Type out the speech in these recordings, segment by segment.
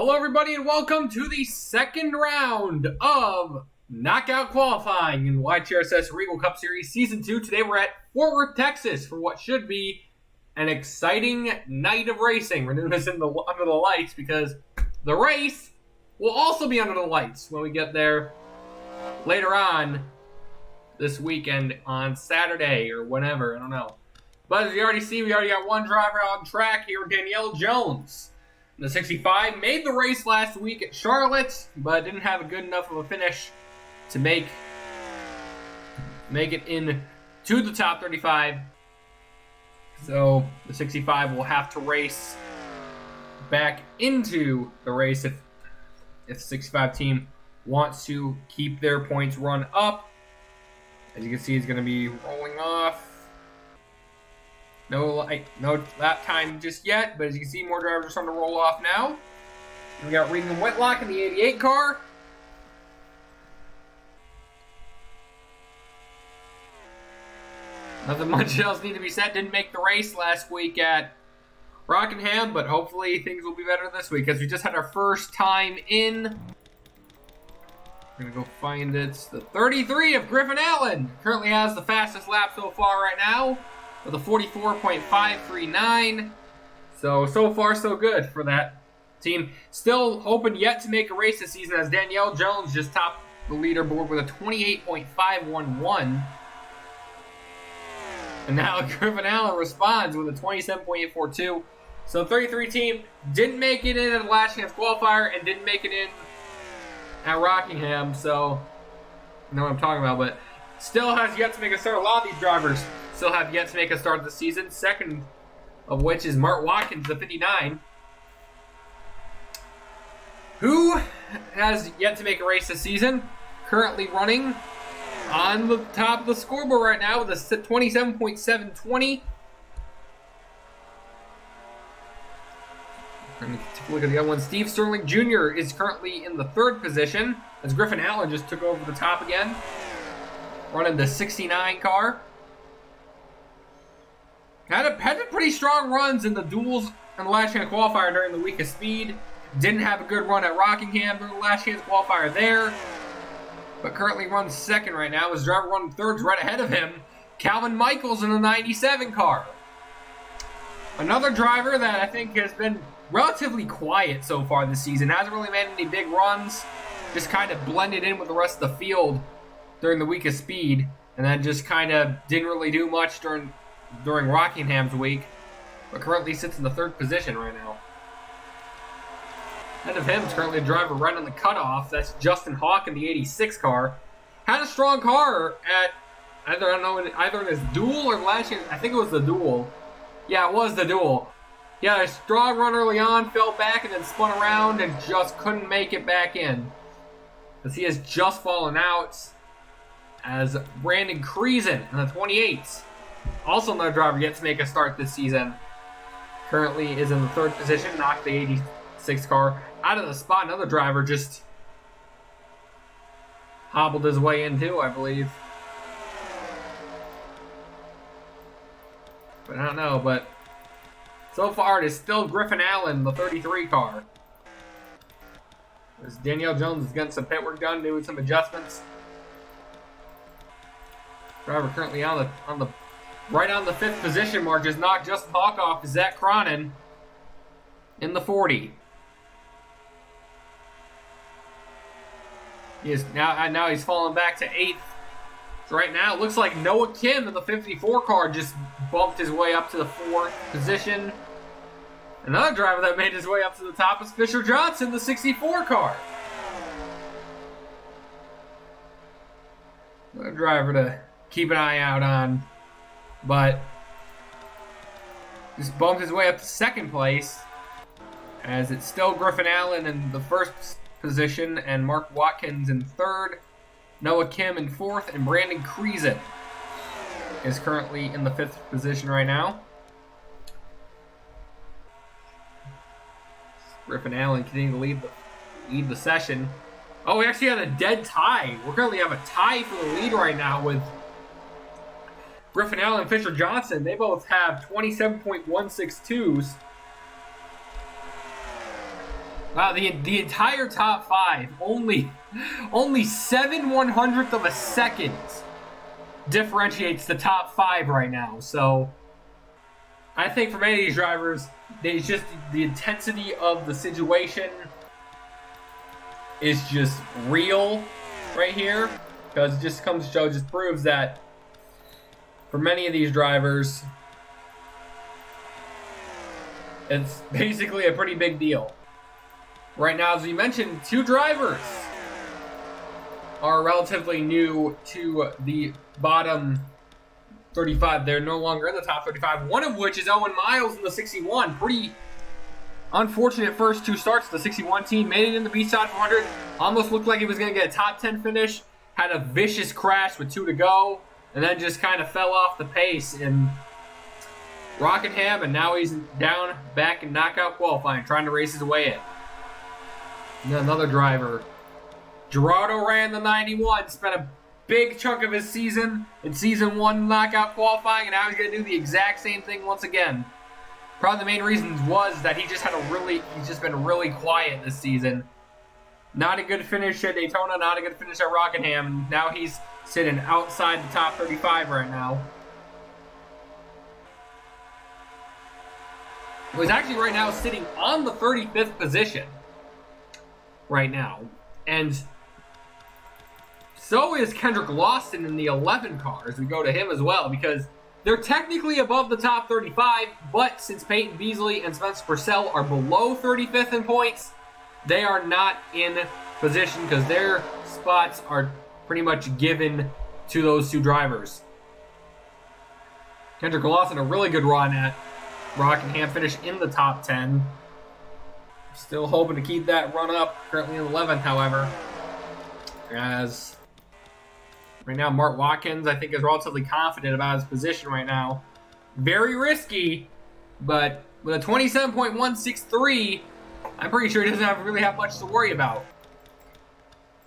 Hello everybody and welcome to the second round of knockout qualifying in YTRSS Regal Cup Series Season 2. Today we're at Fort Worth, Texas for what should be an exciting night of racing. We're doing this under the lights because the race will also be under the lights when we get there later on this weekend on Saturday or whenever, I don't know. But as you already see, we already got one driver on track here, Danielle Jones. The 65 made the race last week at Charlotte, but didn't have a good enough of a finish to make it in to the top 35. So the 65 will have to race back into the race if the 65 team wants to keep their points run up. As you can see, he's going to be rolling off. No lap time just yet, but as you can see, more drivers are starting to roll off now. We got Regan and Whitlock in the 88 car. Nothing much else need to be said. Didn't make the race last week at Rockingham, but hopefully things will be better this week, because we just had our first time in. We're going to go find it. The 33 of Griffin Allen currently has the fastest lap so far right now, with a 44.539. So far, so good for that team. Still hoping yet to make a race this season, as Danielle Jones just topped the leaderboard with a 28.511. And now Griffin Allen responds with a 27.842. So the 33 team didn't make it in at the last chance qualifier and didn't make it in at Rockingham. So, you know what I'm talking about, but still has yet to make a start. A lot of these drivers still have yet to make a start this season. Second of which is Mark Watkins, the 59, who has yet to make a race this season. Currently running on the top of the scoreboard right now with a 27.720. Take a look at the other one. Steve Sterling Jr. is currently in the third position, as Griffin Allen just took over the top again, running the 69 car. Had pretty strong runs in the duels and the last chance qualifier during the week of speed. Didn't have a good run at Rockingham during the last chance qualifier there, but currently runs second right now. His driver running third's right ahead of him, Calvin Michaels in the 97 car. Another driver that I think has been relatively quiet so far this season. Hasn't really made any big runs. Just kind of blended in with the rest of the field during the week of speed, and then just kind of didn't really do much during Rockingham's week, but currently sits in the third position right now. Ahead of him is currently a driver right on the cutoff. That's Justin Hawk in the 86 car. Had a strong car at either in his duel or last year. I think it was the duel. Yeah, it was the duel. Yeah, a strong run early on, fell back and then spun around and just couldn't make it back in, as he has just fallen out. As Brandon Creason in the 28s, also another driver yet to make a start this season, currently is in the third position, knocked the 86 car out of the spot. Another driver just hobbled his way in too, I believe. But I don't know, but so far it is still Griffin Allen, the 33 car. As Danielle Jones is getting some pit work done, doing some adjustments. Driver currently on the right on the 5th position mark, just knocked Justin Hawk off, is Zach Cronin in the 40. He is now he's falling back to 8th. So right now it looks like Noah Kim in the 54 car just bumped his way up to the 4th position. Another driver that made his way up to the top is Fisher Johnson, the 64 car. Another driver to keep an eye out on, but just bumped his way up to 2nd place, as it's still Griffin Allen in the 1st position and Mark Watkins in 3rd, Noah Kim in 4th, and Brandon Creason is currently in the 5th position right now. Griffin Allen continuing to lead the session. Oh, we actually had a dead tie. We currently have a tie for the lead right now with Griffin Allen and Fisher Johnson. They both have 27.162s. Wow, the entire top 5, only 7/100th of a second differentiates the top 5 right now. So I think for many of these drivers, it's just the intensity of the situation is just real right here, because it just comes to show, just proves that for many of these drivers, it's basically a pretty big deal. Right now, as we mentioned, 2 drivers are relatively new to the bottom 35. They're no longer in the top 35, one of which is Owen Miles in the 61. Pretty unfortunate first 2 starts. The 61 team made it in the B-side 400. Almost looked like he was going to get a top 10 finish. Had a vicious crash with 2 to go, and then just kind of fell off the pace in Rockingham, and now he's down back in knockout qualifying, trying to race his way in. And then another driver, Gerardo, ran the 91, spent a big chunk of his season in season 1 knockout qualifying, and now he's going to do the exact same thing once again. Probably the main reason was that he's just been really quiet this season. Not a good finish at Daytona, not a good finish at Rockingham. Now he's sitting outside the top 35 right now. He's actually right now sitting on the 35th position right now. And so is Kendrick Lawson in the 11 car, as we go to him as well, because they're technically above the top 35, but since Peyton Beasley and Spencer Purcell are below 35th in points, they are not in position because their spots are pretty much given to those 2 drivers. Kendrick Lawson, a really good run at Rockingham, finished in the top 10. Still hoping to keep that run up, currently in 11th, however. As right now, Mark Watkins, I think, is relatively confident about his position right now. Very risky, but with a 27.163, I'm pretty sure he doesn't really have much to worry about.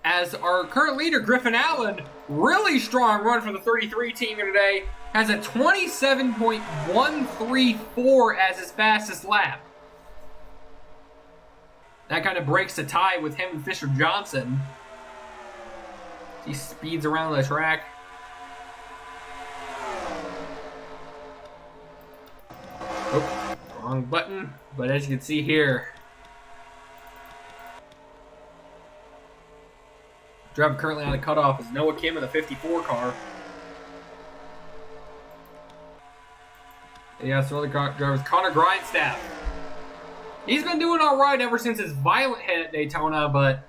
As our current leader, Griffin Allen, really strong run for the 33 team here today, has a 27.134 as his fastest lap. That kind of breaks the tie with him and Fisher Johnson. He speeds around the track. Oh, wrong button. But as you can see here, driver currently on the cutoff is Noah Kim in the 54 car. And yeah, some other drivers, Connor Grindstaff. He's been doing all right ever since his violent hit at Daytona, but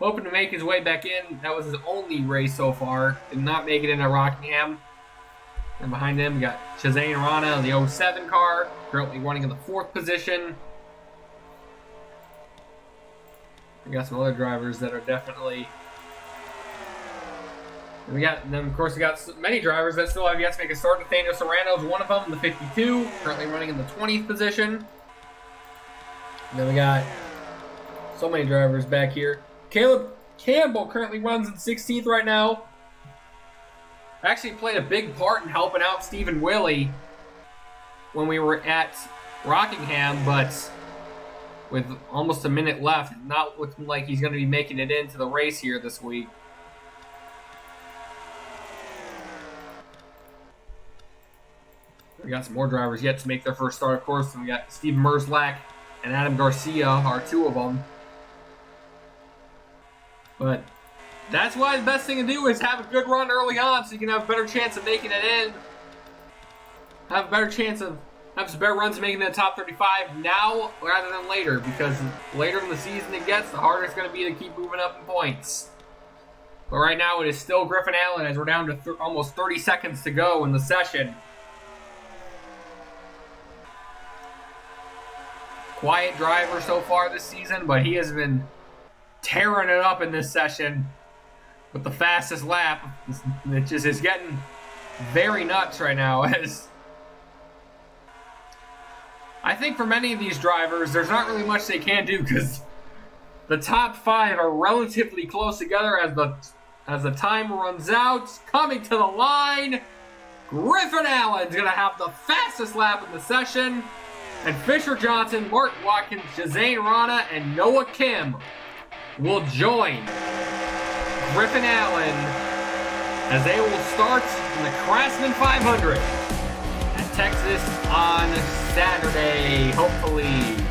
hoping to make his way back in. That was his only race so far. Did not make it into Rockingham. And behind him, we got Shazane Rana in the 07 car, currently running in the 4th position. We got some other drivers that are definitely. And then of course we got many drivers that still have yet to make a start. Nathaniel Serrano is one of them in the 52, currently running in the 20th position. And then we got so many drivers back here. Caleb Campbell currently runs in 16th right now. Actually played a big part in helping out Stephen Willey when we were at Rockingham, but with almost a minute left, not looking like he's going to be making it into the race here this week. We got some more drivers yet to make their first start, of course. And we got Steve Merzlak and Adam Garcia are 2 of them. But that's why the best thing to do is have a good run early on so you can have a better chance of making it in. Have some better runs of making it in the top 35 now rather than later, because later in the season it gets, the harder it's going to be to keep moving up in points. But right now it is still Griffin Allen as we're down to almost 30 seconds to go in the session. Quiet driver so far this season, but he has been tearing it up in this session with the fastest lap. It just is getting very nuts right now. As I think for many of these drivers, there's not really much they can do because the top 5 are relatively close together as the time runs out. Coming to the line, Griffin Allen's going to have the fastest lap in the session. And Fisher Johnson, Mark Watkins, Jazane Rana, and Noah Kim will join Griffin Allen as they will start in the Craftsman 500 at Texas on Saturday, hopefully.